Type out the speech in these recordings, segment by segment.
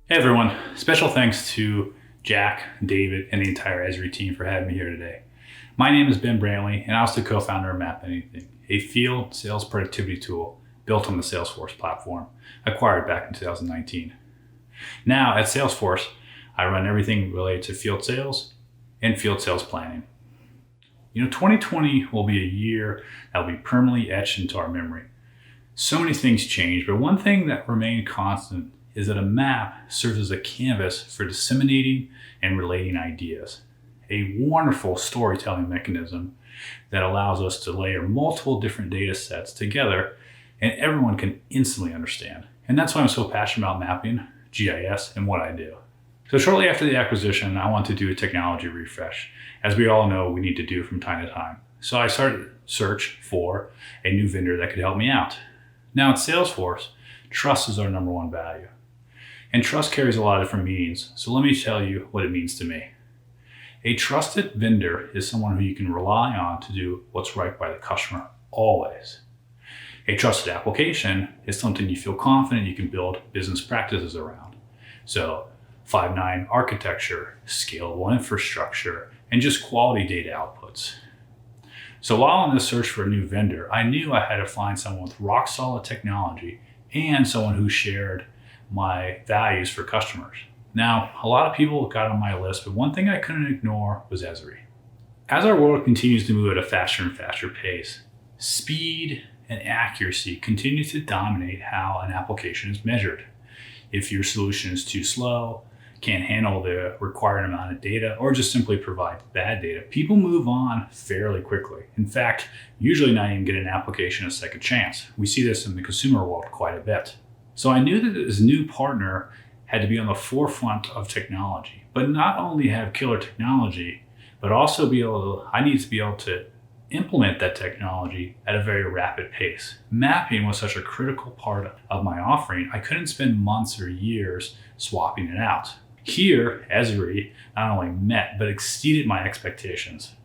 Hey everyone, special thanks to Jack, David, and the entire Esri team for having me here today. My name is Ben Brantly, and I was the co-founder of Map Anything, a field sales productivity tool built on the Salesforce platform, acquired back in 2019. Now at Salesforce, I run everything related to field sales and field sales planning. 2020 will be a year that will be permanently etched into our memory. So many things change, but one thing that remained constant is that a map serves as a canvas for disseminating and relating ideas. A wonderful storytelling mechanism that allows us to layer multiple different data sets together and everyone can instantly understand. And that's why I'm so passionate about mapping, GIS, and what I do. So shortly after the acquisition, I wanted to do a technology refresh, as we all know we need to do from time to time. So I started a search for a new vendor that could help me out. Now at Salesforce, trust is our number one value. And trust carries a lot of different meanings, so let me tell you what it means to me. A trusted vendor is someone who you can rely on to do what's right by the customer, always. A trusted application is something you feel confident you can build business practices around. So 5.9 architecture, scalable infrastructure, and just quality data outputs. So while on the search for a new vendor, I knew I had to find someone with rock solid technology and someone who shared my values for customers. Now, a lot of people got on my list, but one thing I couldn't ignore was Esri. As our world continues to move at a faster and faster pace, speed and accuracy continue to dominate how an application is measured. If your solution is too slow, can't handle the required amount of data, or just simply provide bad data, people move on fairly quickly. In fact, usually not even get an application a second chance. We see this in the consumer world quite a bit. So I knew that this new partner had to be on the forefront of technology, but not only have killer technology, but also I need to be able to implement that technology at a very rapid pace. Mapping was such a critical part of my offering, I couldn't spend months or years swapping it out. Here, Esri not only met, but exceeded my expectations.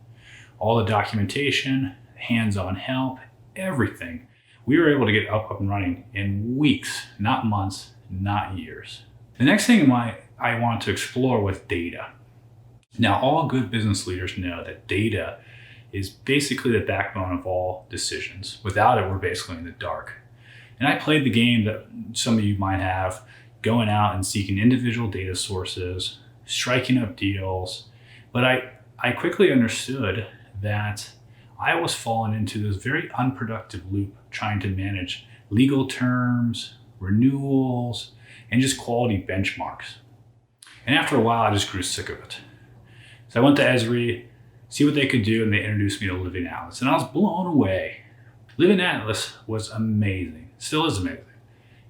All the documentation, hands-on help, everything. We were able to get up and running in weeks, not months, not years. The next thing I want to explore was data. Now, all good business leaders know that data is basically the backbone of all decisions. Without it, we're basically in the dark. And I played the game that some of you might have, going out and seeking individual data sources, striking up deals. But I quickly understood that I was falling into this very unproductive loop trying to manage legal terms, renewals, and just quality benchmarks. And after a while, I just grew sick of it. So I went to Esri, see what they could do, and they introduced me to Living Atlas, and I was blown away. Living Atlas was amazing, still is amazing.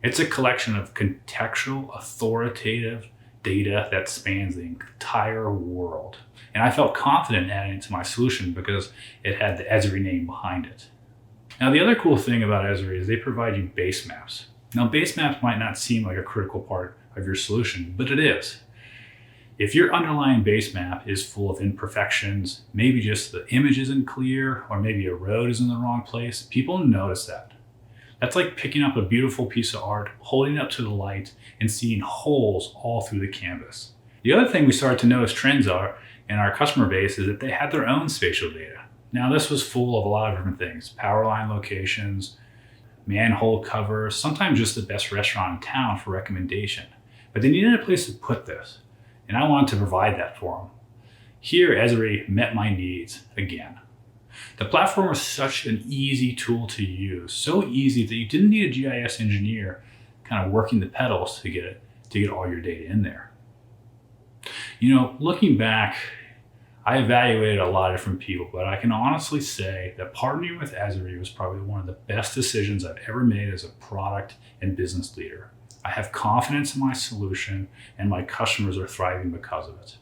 It's a collection of contextual, authoritative data that spans the entire world. And I felt confident adding it to my solution because it had the Esri name behind it. Now, the other cool thing about Esri is they provide you base maps. Now, base maps might not seem like a critical part of your solution, but it is. If your underlying base map is full of imperfections, maybe just the image isn't clear, or maybe a road is in the wrong place, people notice that. That's like picking up a beautiful piece of art, holding it up to the light, and seeing holes all through the canvas. The other thing we started to notice trends are in our customer base is that they had their own spatial data. Now, this was full of a lot of different things: power line locations, manhole covers, sometimes just the best restaurant in town for recommendation. But they needed a place to put this, and I wanted to provide that for them. Here, Esri met my needs again. The platform was such an easy tool to use, so easy that you didn't need a GIS engineer kind of working the pedals to get all your data in there. Looking back, I evaluated a lot of different people, but I can honestly say that partnering with Esri was probably one of the best decisions I've ever made as a product and business leader. I have confidence in my solution, and my customers are thriving because of it.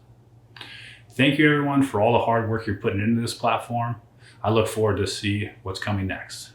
Thank you, everyone, for all the hard work you're putting into this platform. I look forward to see what's coming next.